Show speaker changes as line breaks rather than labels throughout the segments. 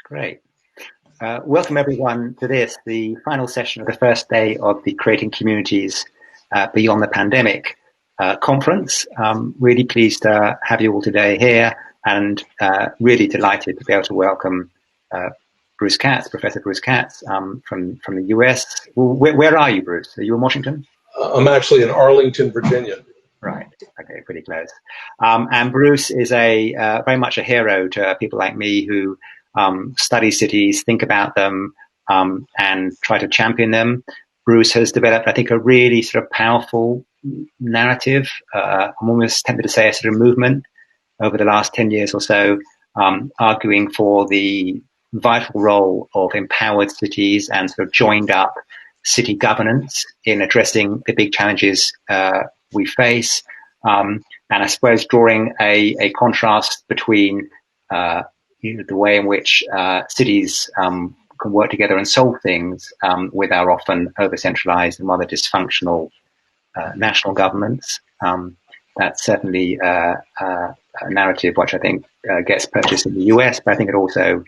Great. Welcome everyone to the final session of the first day of the Creating Communities Beyond the Pandemic conference. Really pleased to have you all today here, and really delighted to be able to welcome Bruce Katz, Professor Bruce Katz, from the US. Well, where are you, Bruce? Are you in Washington?
I'm actually in Arlington, Virginia.
Right. Okay, pretty close. And Bruce is very much a hero to people like me who study cities, think about them, and try to champion them. Bruce has developed, I think, a really sort of powerful narrative. I'm almost tempted to say a sort of movement over the last 10 years or so, arguing for the vital role of empowered cities and sort of joined up city governance in addressing the big challenges we face. And I suppose drawing a contrast between the way in which cities can work together and solve things with our often over-centralized and rather dysfunctional national governments. That's certainly a narrative which I think gets purchased in the US, but I think it also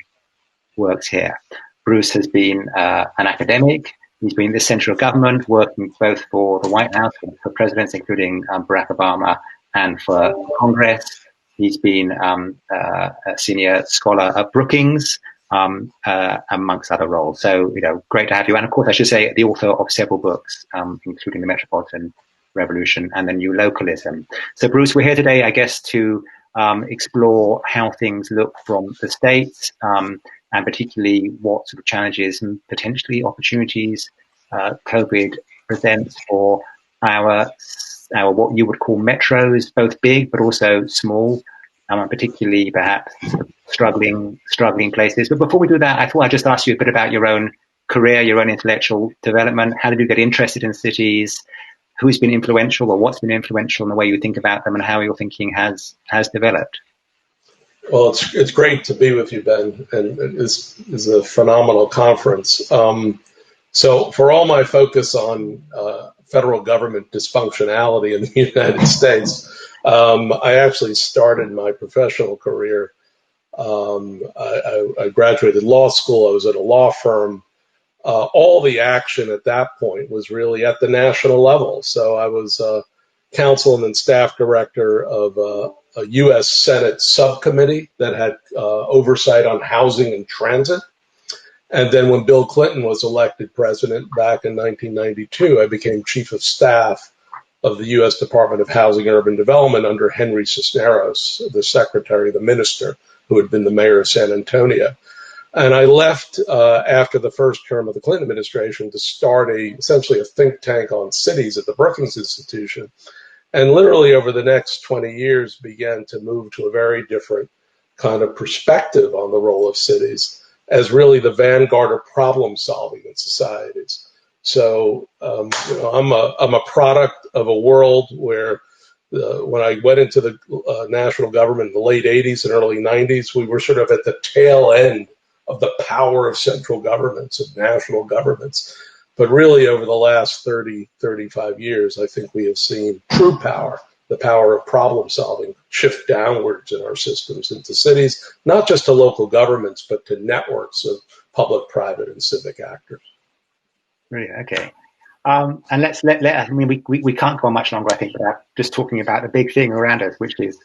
works here. Bruce has been an academic. He's been in the central government, working both for the White House, for presidents, including Barack Obama, and for Congress. He's been a senior scholar at Brookings, amongst other roles. So, great to have you. And of course, I should say, the author of several books, including The Metropolitan Revolution and The New Localism. So, Bruce, we're here today, I guess, to explore how things look from the States, and particularly what sort of challenges and potentially opportunities COVID presents for our what you would call metros, both big but also small, and particularly perhaps sort of struggling places. But before we do that, I thought I'd just ask you a bit about your own career, your own intellectual development. How did you get interested in cities? Who's been influential, or what's been influential in the way you think about them, and how your thinking has developed?
Well, it's great to be with you, Ben, and it's a phenomenal conference. So for all my focus on federal government dysfunctionality in the United States, I actually started my professional career. I graduated law school. I was at a law firm. All the action at that point was really at the national level. So I was counsel and staff director of a U.S. Senate subcommittee that had oversight on housing and transit. And then when Bill Clinton was elected president back in 1992, I became chief of staff of the U.S. Department of Housing and Urban Development under Henry Cisneros, the secretary, the minister, who had been the mayor of San Antonio. And I left after the first term of the Clinton administration to start essentially a think tank on cities at the Brookings Institution. And literally over the next 20 years began to move to a very different kind of perspective on the role of cities as really the vanguard of problem solving in societies. So I'm a product of a world where when I went into the national government in the late 80s and early 90s, we were sort of at the tail end of the power of central governments, of national governments. But really, over the last 30, 35 years, I think we have seen true power, the power of problem solving, shift downwards in our systems into cities, not just to local governments, but to networks of public, private, and civic actors.
Really? Okay. And I mean, we can't go on much longer, I think, without just talking about the big thing around us, which is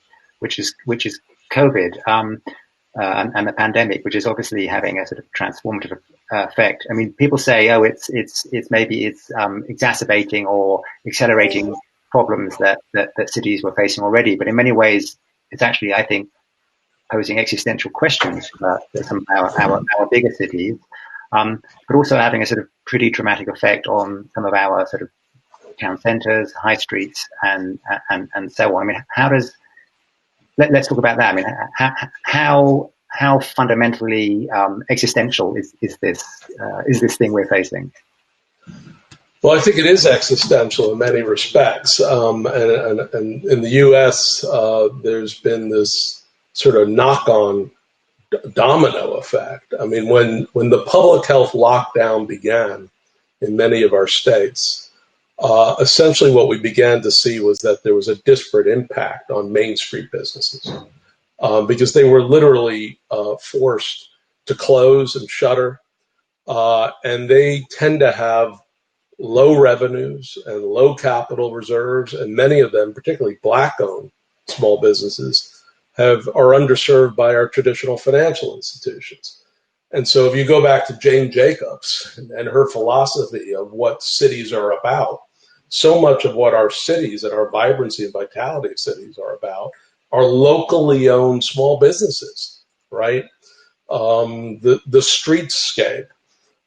COVID. And the pandemic, which is obviously having a sort of transformative effect. I mean, people say, oh, it's exacerbating or accelerating problems that cities were facing already. But in many ways, it's actually, I think, posing existential questions for some of our bigger cities, but also having a sort of pretty dramatic effect on some of our sort of town centres, high streets, and so on. I mean, let's talk about that. I mean, how fundamentally existential is this thing we're facing?
Well, I think it is existential in many respects. And in the U.S., there's been this sort of knock-on domino effect. I mean, when the public health lockdown began in many of our states, essentially what we began to see was that there was a disparate impact on Main Street businesses because they were literally forced to close and shutter, and they tend to have low revenues and low capital reserves, and many of them, particularly Black-owned small businesses, are underserved by our traditional financial institutions. And so if you go back to Jane Jacobs and her philosophy of what cities are about, so much of what our cities and our vibrancy and vitality of cities are about are locally owned small businesses, right? The streetscape,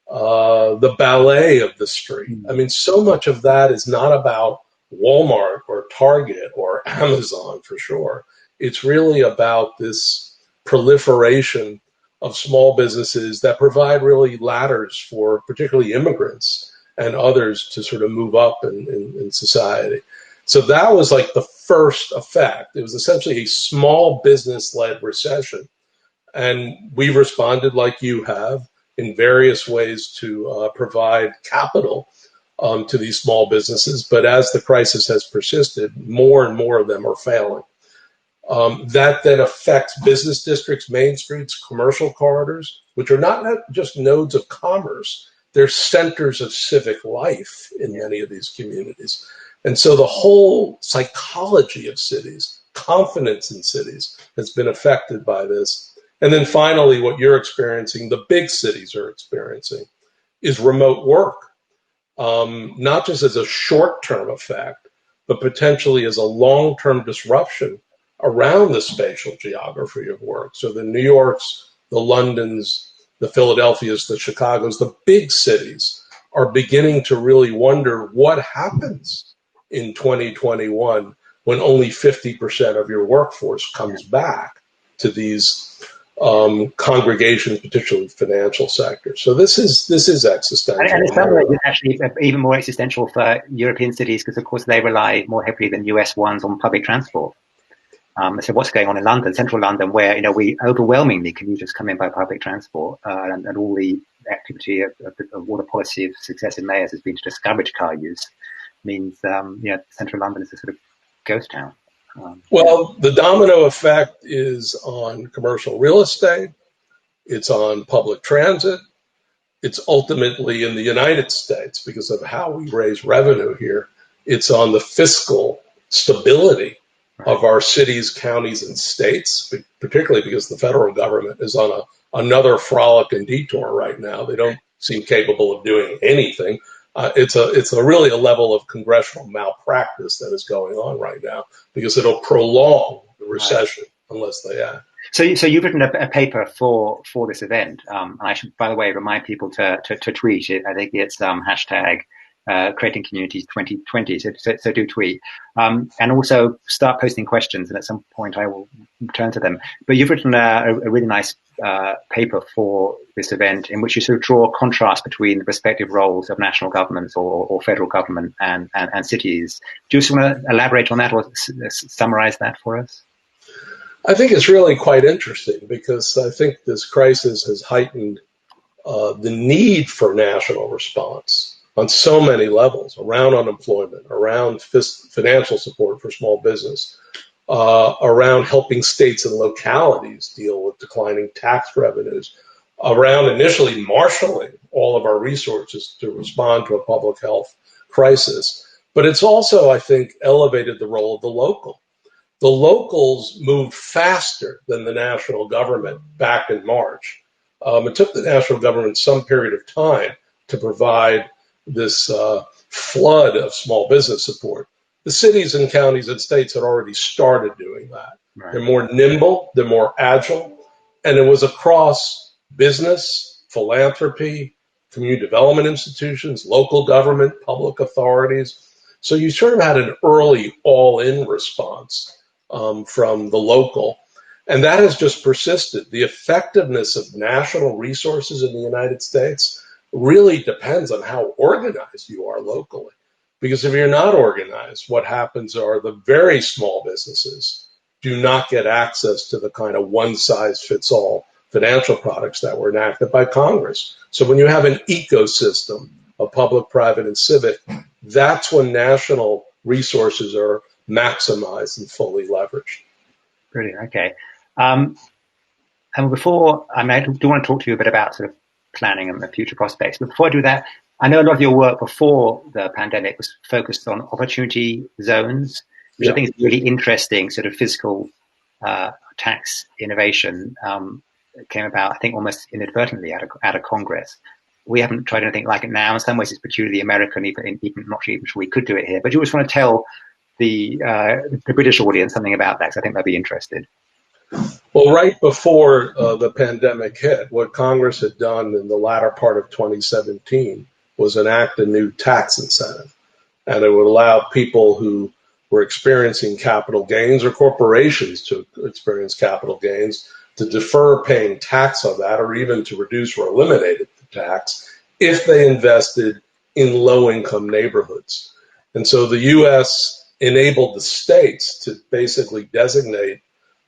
the ballet of the street. I mean, so much of that is not about Walmart or Target or Amazon for sure. It's really about this proliferation of small businesses that provide really ladders for particularly immigrants and others to sort of move up in society. So that was like the first effect. It was essentially a small business-led recession. And we've responded like you have in various ways to provide capital to these small businesses. But as the crisis has persisted, more and more of them are failing. That then affects business districts, main streets, commercial corridors, which are not just nodes of commerce, they're centers of civic life in many of these communities. And so the whole psychology of cities, confidence in cities, has been affected by this. And then finally, what you're experiencing, the big cities are experiencing, is remote work, not just as a short-term effect, but potentially as a long-term disruption around the spatial geography of work. So the New Yorks, the Londons, the Philadelphias, the Chicagos, the big cities are beginning to really wonder what happens in 2021 when only 50% of your workforce comes back to these congregations, particularly financial sectors. So this is existential.
And in some ways, it's actually even more existential for European cities because, of course, they rely more heavily than US ones on public transport. So what's going on in London, central London, where we overwhelmingly commuters come in by public transport, and all the activity of all the policy of successive mayors has been to discourage car use, means central London is a sort of ghost town.
Well, the domino effect is on commercial real estate, it's on public transit, it's ultimately in the United States, because of how we raise revenue here, it's on the fiscal stability of our cities, counties, and states, particularly because the federal government is on another frolic and detour right now. They don't seem capable of doing anything. It's really a level of congressional malpractice that is going on right now because it'll prolong the recession unless they act.
So you've written a paper for this event. And I should, by the way, remind people to tweet it. I think it's hashtag Creating Communities 2020. So do tweet. And also start posting questions, and at some point I will return to them. But you've written a really nice paper for this event in which you sort of draw a contrast between the respective roles of national governments or federal government and cities. Do you just want to elaborate on that or summarize that for us?
I think it's really quite interesting because I think this crisis has heightened the need for national response on so many levels, around unemployment, around financial support for small business, around helping states and localities deal with declining tax revenues, around initially marshaling all of our resources to respond to a public health crisis. But it's also, I think, elevated the role of the local. The locals moved faster than the national government back in March. It took the national government some period of time to provide this flood of small business support. The cities and counties and states had already started doing that. Right. They're more nimble, they're more agile, and it was across business, philanthropy, community development institutions, local government, public authorities. So you sort of had an early all-in response from the local, and that has just persisted. The effectiveness of national resources in the United States really depends on how organized you are locally. Because if you're not organized, what happens are the very small businesses do not get access to the kind of one-size-fits-all financial products that were enacted by Congress. So when you have an ecosystem of public, private, and civic, that's when national resources are maximized and fully leveraged.
Brilliant. Okay. And before, I do want to talk to you a bit about sort of planning and the future prospects. But before I do that, I know a lot of your work before the pandemic was focused on opportunity zones, which I think is really interesting sort of physical tax innovation. Came about, I think, almost inadvertently out of Congress. We haven't tried anything like it now. In some ways, it's peculiarly American, even not even sure we could do it here. But you just want to tell the British audience something about that, because I think they'll be interested.
Well, right before the pandemic hit, what Congress had done in the latter part of 2017 was enact a new tax incentive. And it would allow people who were experiencing capital gains, or corporations to experience capital gains, to defer paying tax on that, or even to reduce or eliminate the tax if they invested in low-income neighborhoods. And so the U.S. enabled the states to basically designate,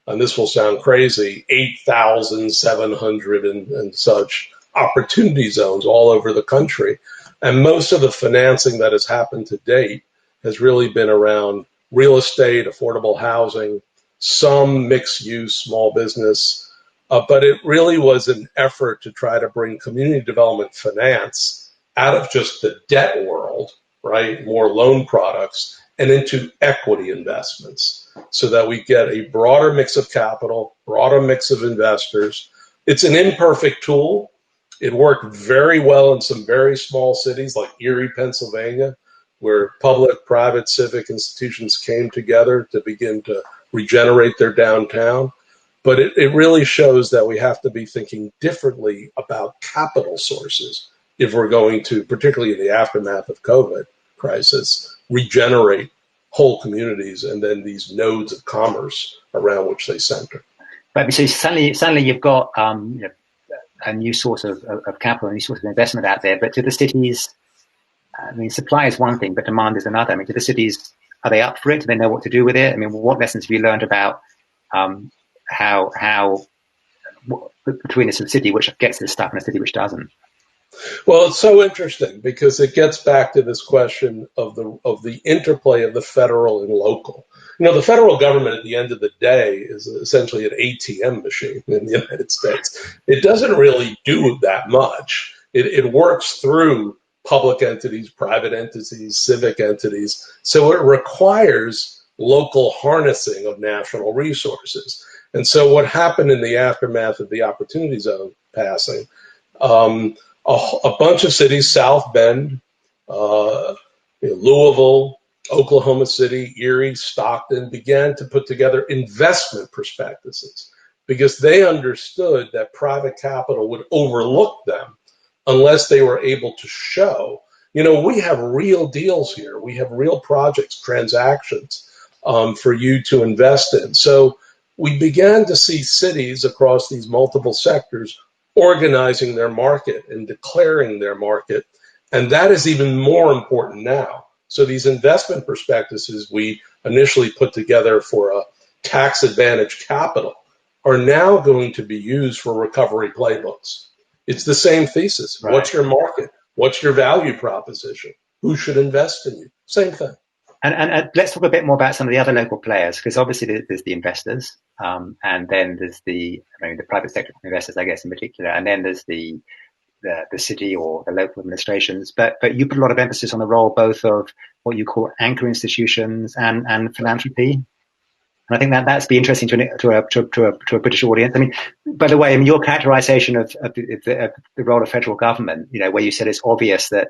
and this will sound crazy, 8,700 and such opportunity zones all over the country. And most of the financing that has happened to date has really been around real estate, affordable housing, some mixed use, small business. But it really was an effort to try to bring community development finance out of just the debt world, right? More loan products, and into equity investments, so that we get a broader mix of capital, broader mix of investors. It's an imperfect tool. It worked very well in some very small cities like Erie, Pennsylvania, where public, private, civic institutions came together to begin to regenerate their downtown. But it really shows that we have to be thinking differently about capital sources if we're going to, particularly in the aftermath of COVID crisis, regenerate whole communities and then these nodes of commerce around which they center.
Right. So suddenly you've got a new source of capital, a new source of investment out there. But to the cities, I mean, supply is one thing, but demand is another. I mean, to the cities, are they up for it? Do they know what to do with it? I mean, what lessons have you learned about how between a city which gets this stuff and a city which doesn't?
Well, it's so interesting because it gets back to this question of the interplay of the federal and local. You know, the federal government at the end of the day is essentially an ATM machine in the United States. It doesn't really do that much. It works through public entities, private entities, civic entities. So it requires local harnessing of national resources. And so what happened in the aftermath of the Opportunity Zone passing, a bunch of cities, South Bend, Louisville, Oklahoma City, Erie, Stockton, began to put together investment prospectuses because they understood that private capital would overlook them unless they were able to show, we have real deals here. We have real projects, transactions for you to invest in. So we began to see cities across these multiple sectors organizing their market and declaring their market. And that is even more important now. So these investment prospectuses we initially put together for a tax advantage capital are now going to be used for recovery playbooks. It's the same thesis. Right. What's your market? What's your value proposition? Who should invest in you? Same thing.
And let's talk a bit more about some of the other local players, because obviously there's the investors, and then there's the private sector investors, I guess, in particular, and then there's the city or the local administrations. But you put a lot of emphasis on the role both of what you call anchor institutions and philanthropy. And I think that's be interesting to a British audience. I mean, by the way, your characterization of the role of federal government, where you said it's obvious that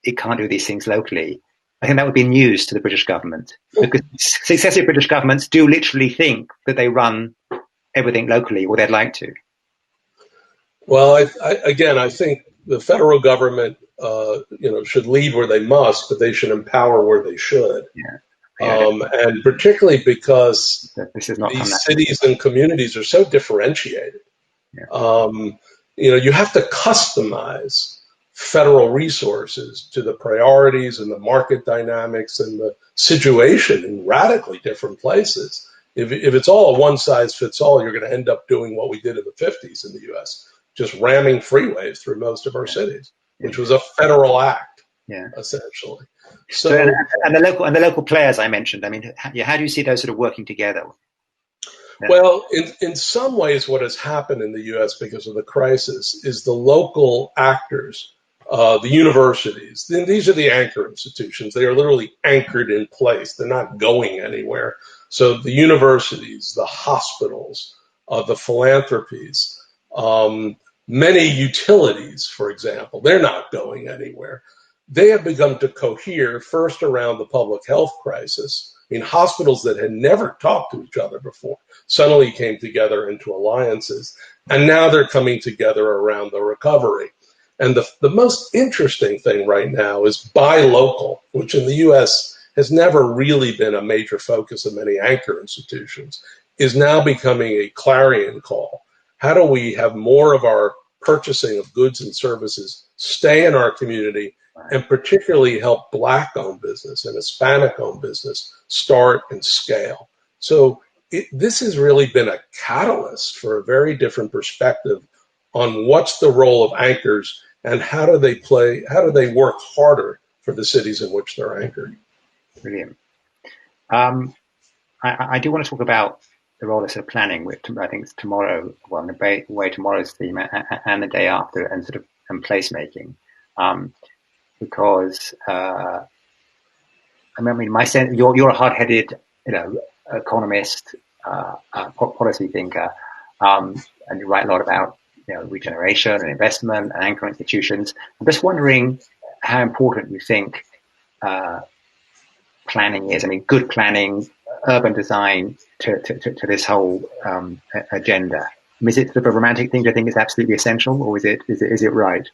it can't do these things locally, I think that would be news to the British government, because successive British governments do literally think that they run everything locally, or they'd like to.
Well, I think the federal government, should lead where they must, but they should empower where they should.
Yeah.
And particularly because
this is not
these cities and communities are so differentiated. Yeah. You have to customize federal resources to the priorities and the market dynamics and the situation in radically different places. If it's all a one-size-fits-all, you're going to end up doing what we did in the 50s in the U.S., just ramming freeways through most of our cities, which was a federal act, essentially. So
and the local players I mentioned, I mean, how do you see those sort of working together? Yeah.
Well, in some ways, what has happened in the U.S. because of the crisis is the local actors, the universities, these are the anchor institutions. They are literally anchored in place. They're not going anywhere. So the universities, the hospitals, the philanthropies, many utilities, for example, they're not going anywhere. They have begun to cohere first around the public health crisis. I mean, hospitals that had never talked to each other before suddenly came together into alliances, and now they're coming together around the recovery. And the most interesting thing right now is buy local, which in the US has never really been a major focus of many anchor institutions, is now becoming a clarion call. How do we have more of our purchasing of goods and services stay in our community, and particularly help Black-owned business and Hispanic-owned business start and scale? So this has really been a catalyst for a very different perspective on what's the role of anchors and how do they work harder for the cities in which they're anchored.
Brilliant. I do want to talk about the role of sort of planning, which I think is tomorrow, well, in a way tomorrow's theme, and the day after, and sort of and placemaking, because I mean, my sense, you're a hard-headed, economist, policy thinker, and you write a lot about regeneration and investment and anchor institutions. I'm just wondering how important you think planning is. I mean, good planning, urban design to this whole agenda. I mean, is it sort of a romantic thing to think is absolutely essential, or is it right?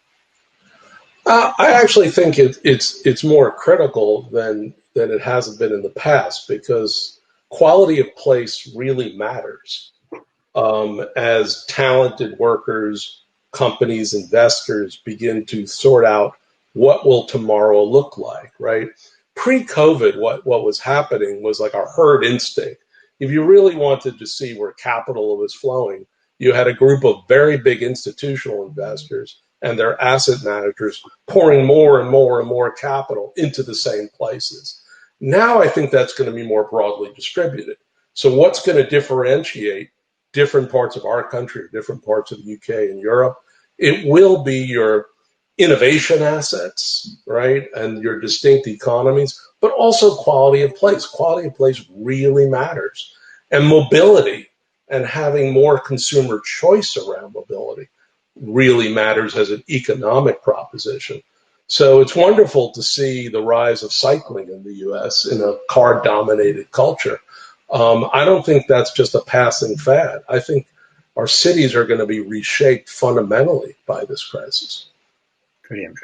I actually think it's more critical than it hasn't been in the past, because quality of place really matters. As talented workers, companies, investors begin to sort out what will tomorrow look like, right? Pre-COVID, what was happening was like a herd instinct. If you really wanted to see where capital was flowing, you had a group of very big institutional investors and their asset managers pouring more and more and more capital into the same places. Now I think that's going to be more broadly distributed. So what's going to differentiate different parts of our country, different parts of the UK and Europe? It will be your innovation assets, right, and your distinct economies, but also quality of place. Quality of place really matters. And mobility and having more consumer choice around mobility really matters as an economic proposition. So it's wonderful to see the rise of cycling in the US in a car-dominated culture. I don't think that's just a passing fad. I think our cities are going to be reshaped fundamentally by this crisis.
Brilliant.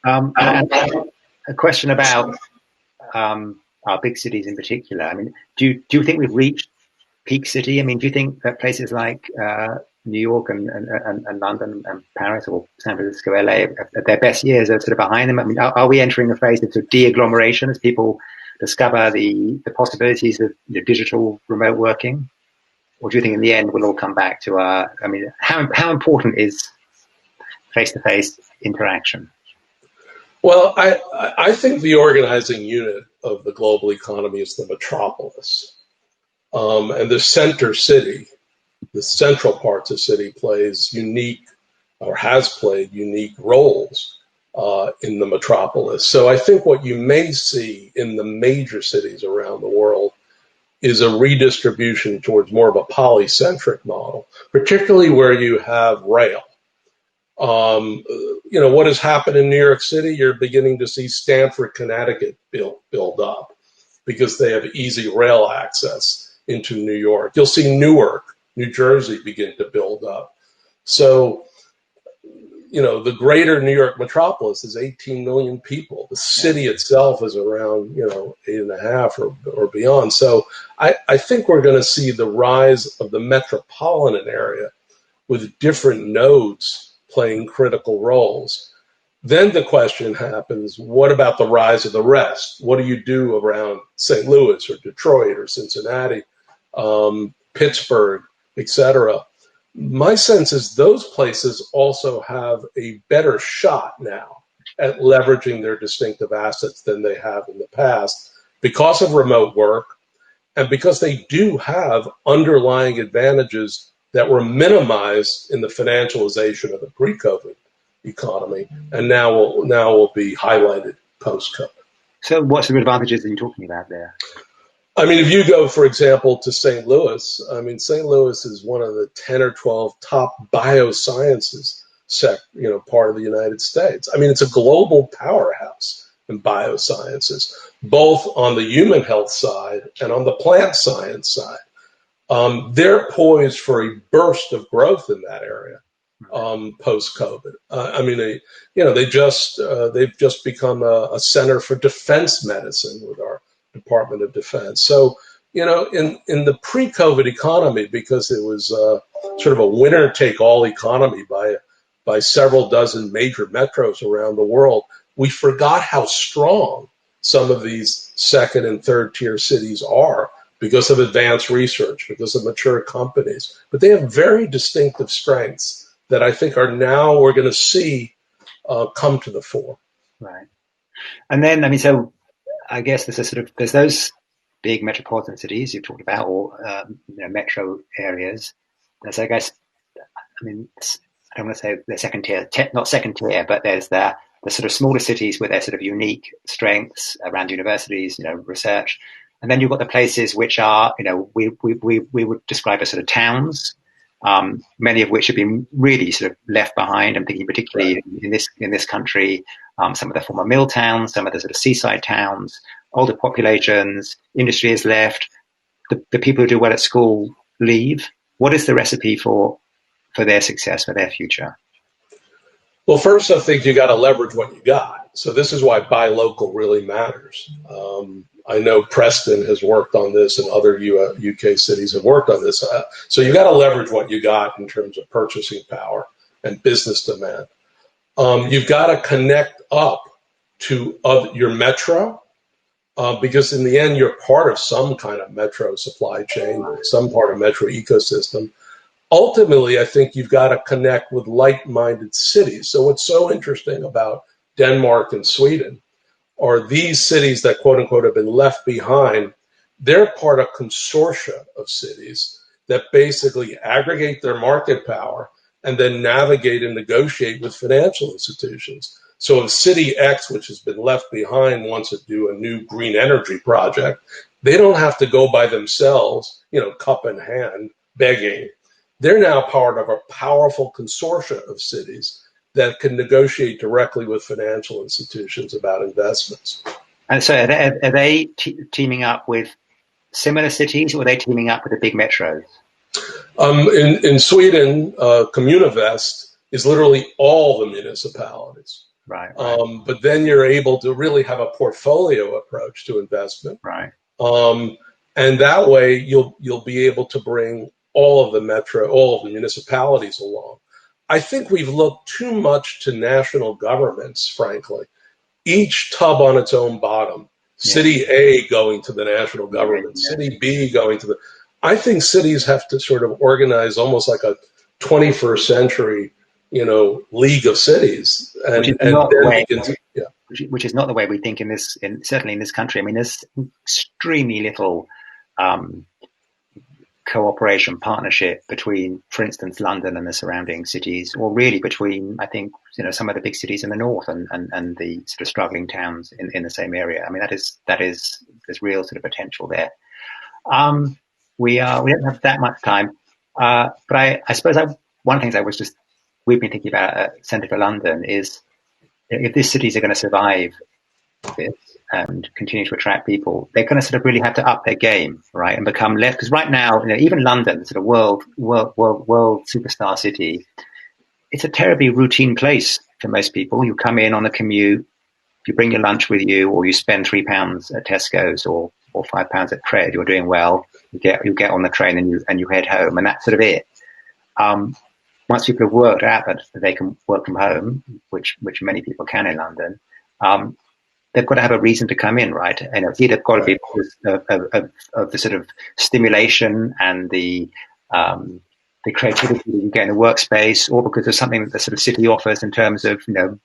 And a question about our big cities in particular. I mean, do you think we've reached peak city? I mean, do you think that places like New York and London and Paris or San Francisco, LA, at their best years are sort of behind them? I mean, are we entering a phase of sort of de-agglomeration as people discover the possibilities of digital remote working? Or do you think in the end we'll all come back to I mean, how important is face-to-face interaction?
Well, I think the organizing unit of the global economy is the metropolis. And the center city, the central parts of city plays unique, or has played unique roles in the metropolis. So I think what you may see in the major cities around the world is a redistribution towards more of a polycentric model, particularly where you have rail. What has happened in New York City, you're beginning to see Stamford, Connecticut build up because they have easy rail access into New York. You'll see Newark, New Jersey begin to build up. So, the greater New York metropolis is 18 million people. The city itself is around, 8.5 or beyond. So I think we're going to see the rise of the metropolitan area with different nodes playing critical roles. Then the question happens, what about the rise of the rest? What do you do around St. Louis or Detroit or Cincinnati, Pittsburgh, etc.? My sense is those places also have a better shot now at leveraging their distinctive assets than they have in the past because of remote work and because they do have underlying advantages that were minimized in the financialization of the pre-COVID economy, and now will be highlighted post-COVID.
So what sort of advantages are you talking about there?
I mean, if you go, for example, to St. Louis, I mean, St. Louis is one of the 10 or 12 top biosciences part of the United States. I mean, it's a global powerhouse in biosciences, both on the human health side and on the plant science side. They're poised for a burst of growth in that area post-COVID. I mean, they've just become a center for defense medicine with our Department of Defense. So, in the pre-COVID economy, because it was sort of a winner-take-all economy by several dozen major metros around the world, we forgot how strong some of these second and third tier cities are because of advanced research, because of mature companies. But they have very distinctive strengths that I think we're going to see come to the fore.
Right. And then, I mean, so I guess there's those big metropolitan cities you talked about, or metro areas. There's, I guess, I mean, I don't want to say they're second tier, not second tier, but there's the sort of smaller cities with their sort of unique strengths around universities, research, and then you've got the places which are, we would describe as sort of towns, many of which have been really sort of left behind. I'm thinking particularly in this country, some of the former mill towns, some of the sort of seaside towns, older populations, industry is left, the people who do well at school leave. What is the recipe for their success, for their future?
Well, first, I think you got to leverage what you got. So this is why buy local really matters. I know Preston has worked on this, and other UK cities have worked on this. So you got to leverage what you got in terms of purchasing power and business demand. You've got to connect up to your metro, because in the end, you're part of some kind of metro supply chain, some part of metro ecosystem. Ultimately, I think you've got to connect with like-minded cities. So what's so interesting about Denmark and Sweden are these cities that, quote unquote, have been left behind. They're part of consortia of cities that basically aggregate their market power and then navigate and negotiate with financial institutions. So if City X, which has been left behind, wants to do a new green energy project, they don't have to go by themselves, cup in hand, begging. They're now part of a powerful consortia of cities that can negotiate directly with financial institutions about investments.
And so are they teaming up with similar cities, or are they teaming up with the big metros?
In Sweden, Kommuninvest is literally all the municipalities.
Right.
But then you're able to really have a portfolio approach to investment.
Right.
And that way you'll be able to bring all of the municipalities along. I think we've looked too much to national governments, frankly. Each tub on its own bottom. Yeah. City A going to the national government, yeah. City B going to the... I think cities have to sort of organize almost like a 21st century, league of cities.
Which is not the way we think certainly in this country. I mean, there's extremely little cooperation, partnership between, for instance, London and the surrounding cities, or really between, I think, some of the big cities in the north and the sort of struggling towns in the same area. I mean, there's real sort of potential there. We don't have that much time, but I suppose one of the things we've been thinking about at Centre for London is, if these cities are going to survive this and continue to attract people, they're going to sort of really have to up their game, right, and become less. Because right now, even London, sort of world superstar city, it's a terribly routine place for most people. You come in on a commute, you bring your lunch with you, or you spend £3 at Tesco's or £5 at Pred. You're doing well. You get on the train and you head home, and that's sort of it. Once people have worked out that they can work from home, which many people can in London, they've got to have a reason to come in, right? And it's either got to be because of the sort of stimulation and the creativity that you get in the workspace, or because of something that the sort of city offers in terms of the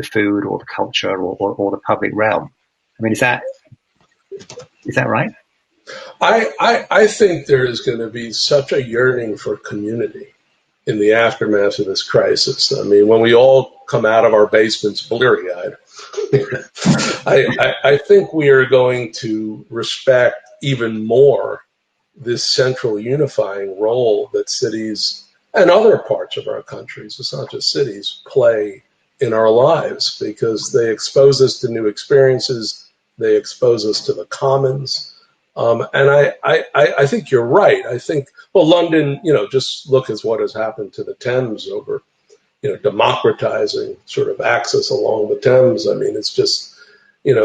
food or the culture or the public realm. I mean, is that right?
I think there is going to be such a yearning for community in the aftermath of this crisis. I mean, when we all come out of our basements bleary-eyed, I think we are going to respect even more this central unifying role that cities and other parts of our countries, it's not just cities, play in our lives, because they expose us to new experiences, they expose us to the commons. And I think you're right. I think, well, London, just look at what has happened to the Thames over, democratizing sort of access along the Thames. I mean, it's just,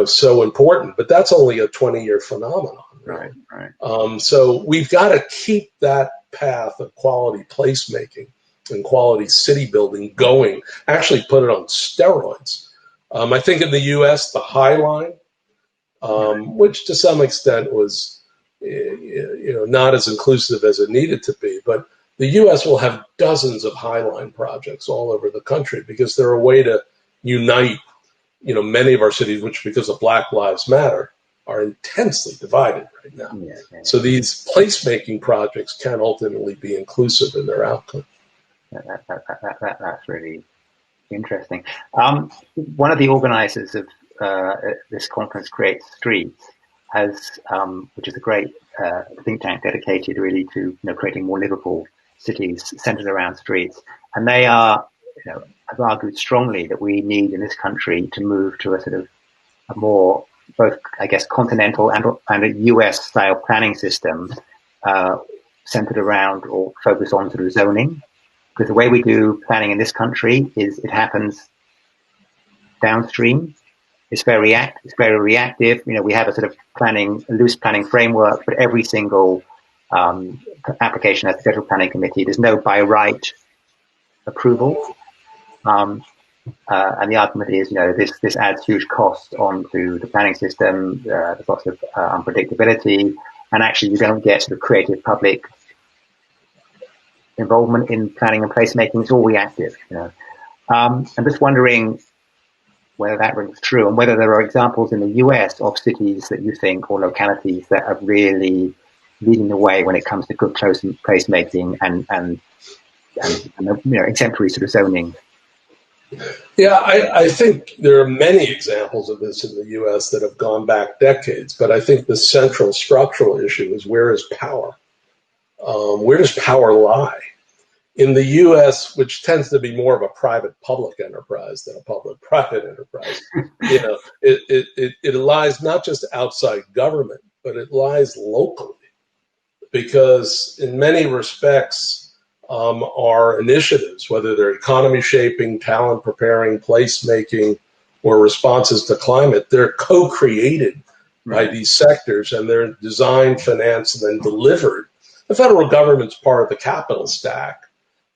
so important. But that's only a 20-year phenomenon.
Right, right.
So we've got to keep that path of quality placemaking and quality city building going, actually put it on steroids. I think in the U.S., the High Line, which to some extent was not as inclusive as it needed to be, but the U.S. will have dozens of High Line projects all over the country because they're a way to unite many of our cities, which because of Black Lives Matter are intensely divided right now. So these placemaking projects can ultimately be inclusive in their outcome.
That's really interesting. One of the organizers of this conference, Create Streets, which is a great think tank dedicated really to creating more livable cities centered around streets, and they have argued strongly that we need in this country to move to a sort of a more both, I guess, continental and a US style planning system centered around or focused on sort of zoning. Because the way we do planning in this country is it happens downstream. It's very reactive. We have a sort of loose planning framework, but every single application has the Federal Planning Committee. There's no by right approval. And the argument is, this adds huge cost onto the planning system. There's lots of unpredictability, and actually you don't get sort of creative public involvement in planning and placemaking. It's all reactive. I'm just wondering whether that rings true, and whether there are examples in the US of cities that you think, or localities that are really leading the way when it comes to good close placemaking and exemplary sort of zoning.
Yeah, I think there are many examples of this in the U.S. that have gone back decades, but I think the central structural issue is, where is power? Where does power lie? In the U.S., which tends to be more of a private-public enterprise than a public-private enterprise, it lies not just outside government, but it lies locally, because in many respects, our initiatives, whether they're economy shaping, talent preparing, placemaking, or responses to climate, they're co-created by these sectors, and they're designed, financed, and then delivered. The federal government's part of the capital stack,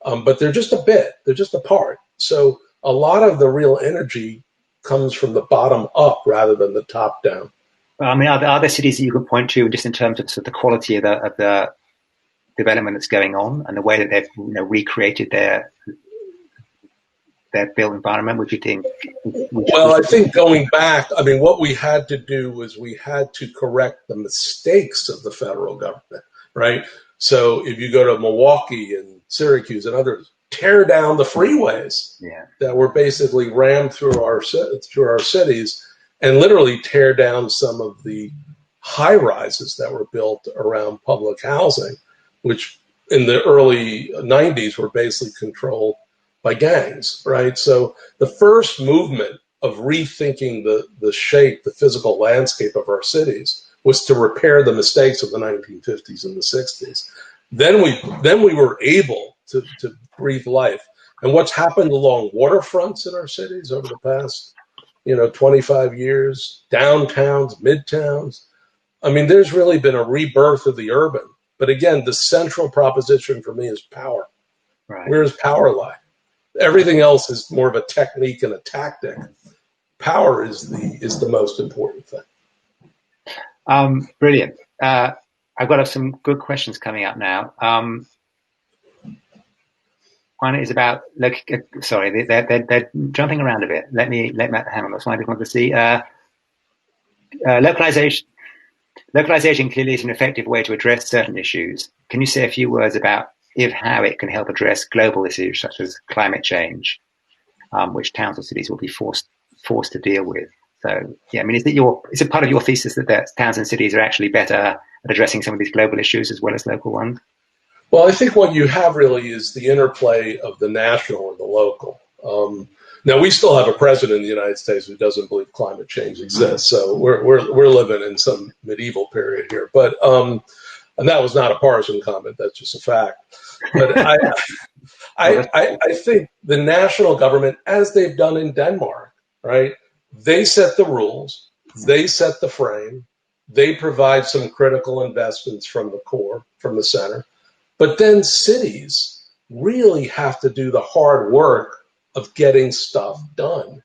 but they're just a bit, they're just a part. So a lot of the real energy comes from the bottom up rather than the top down.
I mean, are there cities that you can point to just in terms of, sort of the quality of the development that's going on and the way that they've recreated their built environment? Would you think?
Well, I think going back, I mean, what we had to do was we had to correct the mistakes of the federal government, right? So if you go to Milwaukee and Syracuse and others, tear down the freeways that were basically rammed through our cities, and literally tear down some of the high rises that were built around public housing, which in the early 90s were basically controlled by gangs, right? So the first movement of rethinking the shape, the physical landscape of our cities was to repair the mistakes of the 1950s and the 60s. Then we were able to breathe life. And what's happened along waterfronts in our cities over the past 25 years, downtowns, midtowns, I mean, there's really been a rebirth of the urban. But again, the central proposition for me is power.
Right.
Where does power lie? Everything else is more of a technique and a tactic. Power is the most important thing.
Brilliant. I've got some good questions coming up now. One is about sorry, they're jumping around a bit. Let me hang on. That's one I just wanted to see. Localization. Localization clearly is an effective way to address certain issues. Can you say a few words about how it can help address global issues such as climate change, which towns or cities will be forced to deal with? So, yeah, I mean, is it part of your thesis that towns and cities are actually better at addressing some of these global issues as well as local ones?
Well, I think what you have really is the interplay of the national and the local. Now, we still have a president in the United States who doesn't believe climate change exists, so we're living in some medieval period here. But and that was not a partisan comment; that's just a fact. But I think the national government, as they've done in Denmark, right? They set the rules, they set the frame, they provide some critical investments from the core, from the center. But then cities really have to do the hard work of getting stuff done.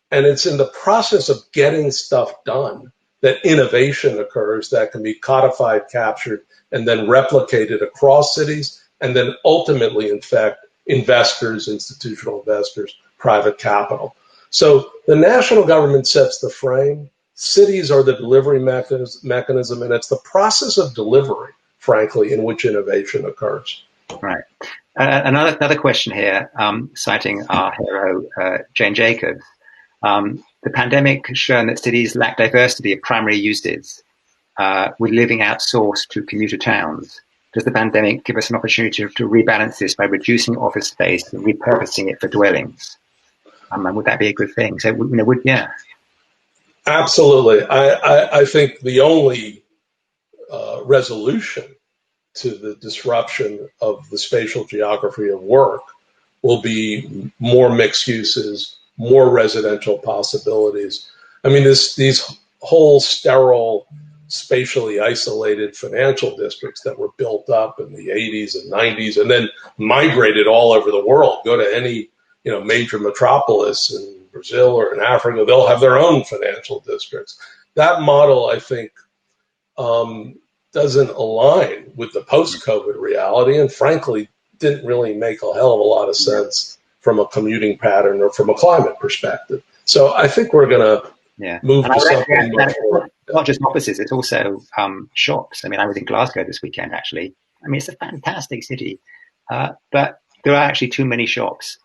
And it's in the process of getting stuff done that innovation occurs that can be codified, captured, and then replicated across cities, and then ultimately infect investors, institutional investors, private capital. So the national government sets the frame, cities are the delivery mechanism, and it's the process of delivery, frankly, in which innovation occurs.
Right. Another question here, citing our hero, Jane Jacobs. The pandemic has shown that cities lack diversity of primary uses, with living outsourced to commuter towns. Does the pandemic give us an opportunity to rebalance this by reducing office space and repurposing it for dwellings? And would that be a good thing? So, yeah.
Absolutely. I think the only resolution to the disruption of the spatial geography of work will be more mixed uses, more residential possibilities. I mean, these whole sterile, spatially isolated financial districts that were built up in the 80s and 90s and then migrated all over the world. Go to any major metropolis in Brazil or in Africa, they'll have their own financial districts. That model, I think, doesn't align with the post-COVID reality, and frankly, didn't really make a hell of a lot of sense from a commuting pattern or from a climate perspective. So I think we're going to move to something much more.
Not just offices, it's also shops. I mean, I was in Glasgow this weekend, actually. I mean, it's a fantastic city, but there are actually too many shops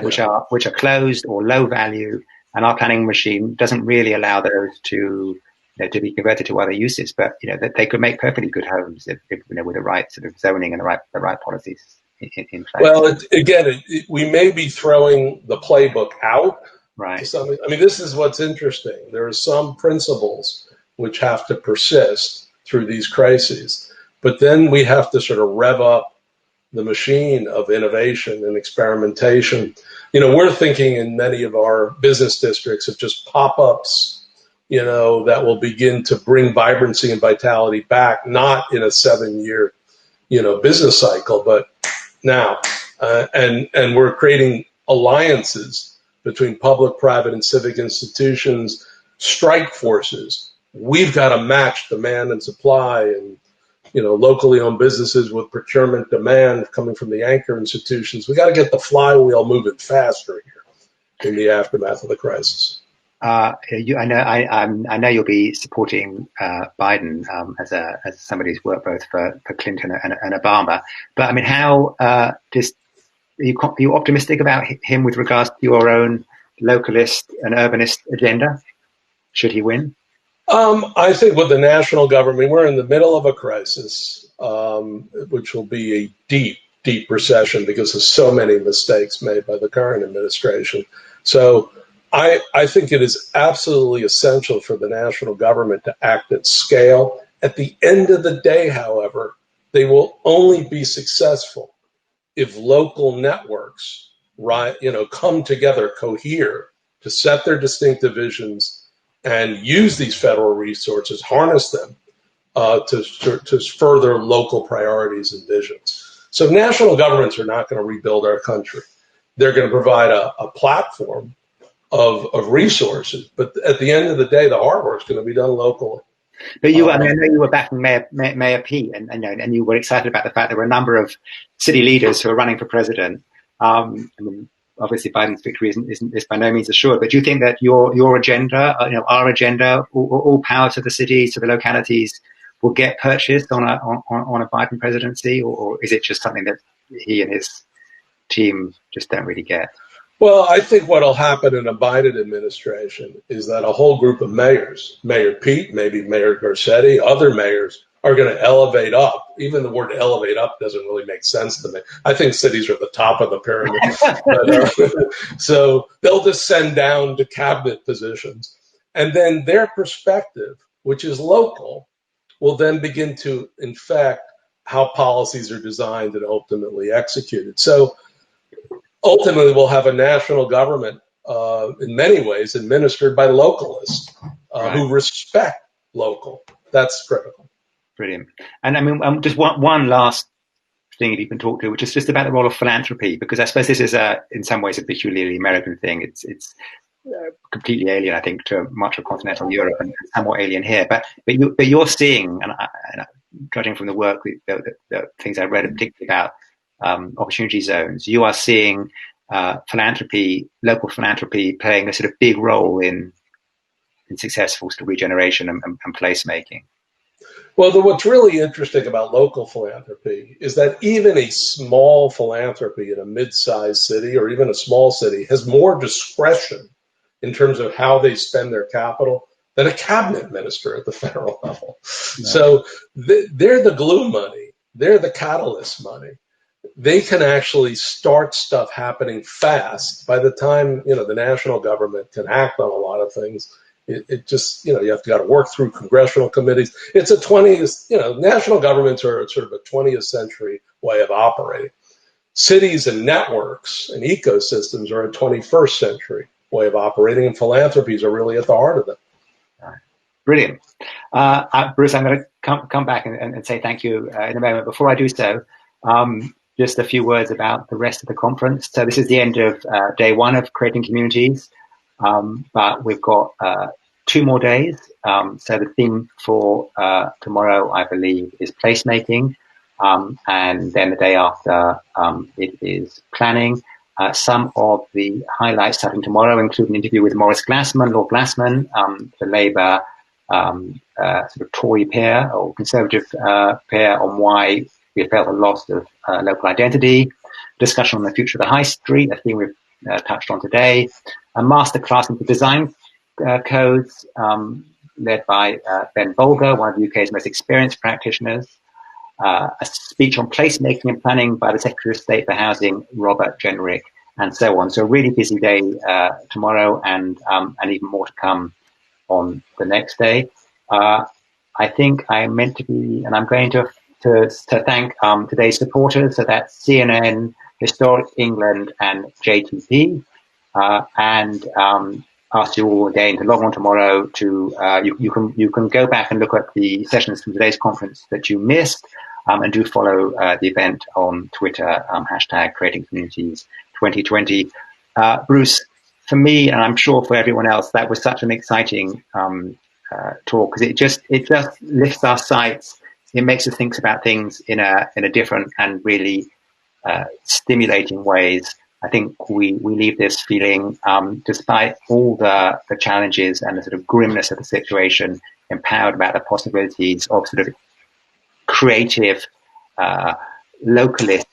which are closed or low value, and our planning machine doesn't really allow those to be converted to other uses. But they could make perfectly good homes if with the right sort of zoning and the right policies in place.
Well, we may be throwing the playbook out.
Right.
I mean, this is what's interesting. There are some principles which have to persist through these crises, but then we have to sort of rev up the machine of innovation and experimentation. We're thinking in many of our business districts of just pop-ups, that will begin to bring vibrancy and vitality back, not in a 7-year, business cycle, but now. And we're creating alliances between public, private, and civic institutions, strike forces. We've got to match demand and supply, and locally owned businesses with procurement demand coming from the anchor institutions. We got to get the flywheel moving faster here in the aftermath of the crisis.
I know you'll be supporting Biden as somebody who's worked both for Clinton and Obama. But I mean, how are you optimistic about him with regards to your own localist and urbanist agenda? Should he win?
I think with the national government, we're in the middle of a crisis, which will be a deep, deep recession because of so many mistakes made by the current administration. So I think it is absolutely essential for the national government to act at scale. At the end of the day, however, they will only be successful if local networks, come together, cohere to set their distinctive visions and use these federal resources, harness them to further local priorities and visions. So national governments are not going to rebuild our country. They're going to provide a platform of resources. But at the end of the day, the hard work is going to be done locally.
But I know you were backing Mayor Pete, and you were excited about the fact there were a number of city leaders who are running for president. obviously Biden's victory is by no means assured, but do you think that your agenda, our agenda, all power to the cities, to the localities, will get purchased on a Biden presidency, or is it just something that he and his team just don't really get?
Well, I think what will happen in a Biden administration is that a whole group of mayors, Mayor Pete, maybe Mayor Garcetti, other mayors, are going to elevate up. Even the word elevate up doesn't really make sense to me. I think cities are at the top of the pyramid. So they'll descend down to cabinet positions. And then their perspective, which is local, will then begin to infect how policies are designed and ultimately executed. So ultimately, we'll have a national government, in many ways, administered by localists who respect local. That's critical.
Brilliant. And I mean, just one last thing that you can talk to, which is just about the role of philanthropy, because I suppose this is in some ways a peculiarly American thing. It's completely alien, I think, to much of continental Europe and somewhat alien here. But you're seeing, and judging from the work, the things I read, particularly about opportunity zones, you are seeing philanthropy, local philanthropy, playing a sort of big role in successful sort of regeneration and placemaking.
Well, what's really interesting about local philanthropy is that even a small philanthropy in a mid-sized city or even a small city has more discretion in terms of how they spend their capital than a cabinet minister at the federal level. Yeah. So they're the glue money. They're the catalyst money. They can actually start stuff happening fast. By the time, the national government can act on a lot of things, it just, you have got to work through congressional committees. It's a 20th, national governments are sort of a 20th century way of operating. Cities and networks and ecosystems are a 21st century way of operating, and philanthropies are really at the heart of them.
Brilliant. Bruce, I'm going to come back and say thank you in a moment. Before I do so, just a few words about the rest of the conference. So this is the end of day one of Creating Communities, but we've got 2 more days. So the theme for tomorrow, I believe, is placemaking, and then the day after it is planning. Some of the highlights starting tomorrow include an interview with Lord Glassman, the Labour sort of Tory pair or Conservative pair, on why we felt a loss of local identity, discussion on the future of the high street, a theme we've touched on today, a masterclass into design codes led by Ben Bolger, one of the UK's most experienced practitioners, a speech on placemaking and planning by the Secretary of State for Housing, Robert Jenrick, and so on. So a really busy day tomorrow, and even more to come on the next day. I think I'm meant to be, and I'm going to thank today's supporters. So that's CNN, Historic England, and JTP, and ask you all again to log on tomorrow to you can go back and look at the sessions from today's conference that you missed, and do follow the event on Twitter, hashtag Creating Communities 2020. Bruce, for me, and I'm sure for everyone else, that was such an exciting talk, because it just lifts our sights. It makes us think about things in a different and really stimulating ways. I think we leave this feeling, despite all the challenges and the sort of grimness of the situation, empowered about the possibilities of sort of creative, localist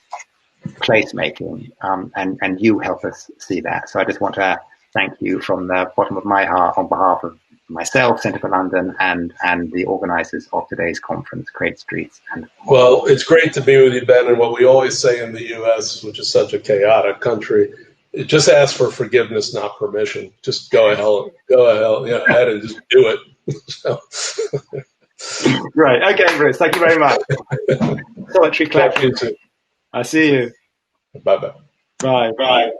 placemaking, and you help us see that. So I just want to thank you from the bottom of my heart on behalf of myself, Centre for London, and the organisers of today's conference, Create Streets.
Well, it's great to be with you, Ben, and what we always say in the US, which is such a chaotic country, just ask for forgiveness, not permission. Just go ahead and just do it. So.
Right. Okay, Bruce. Thank you very much. Poetry clap. I see you.
Bye-bye.
Bye. Bye.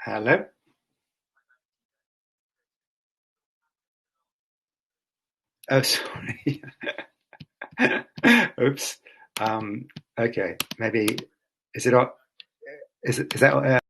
Hello. Oh, sorry. Oops. Okay. Maybe is it? Is that?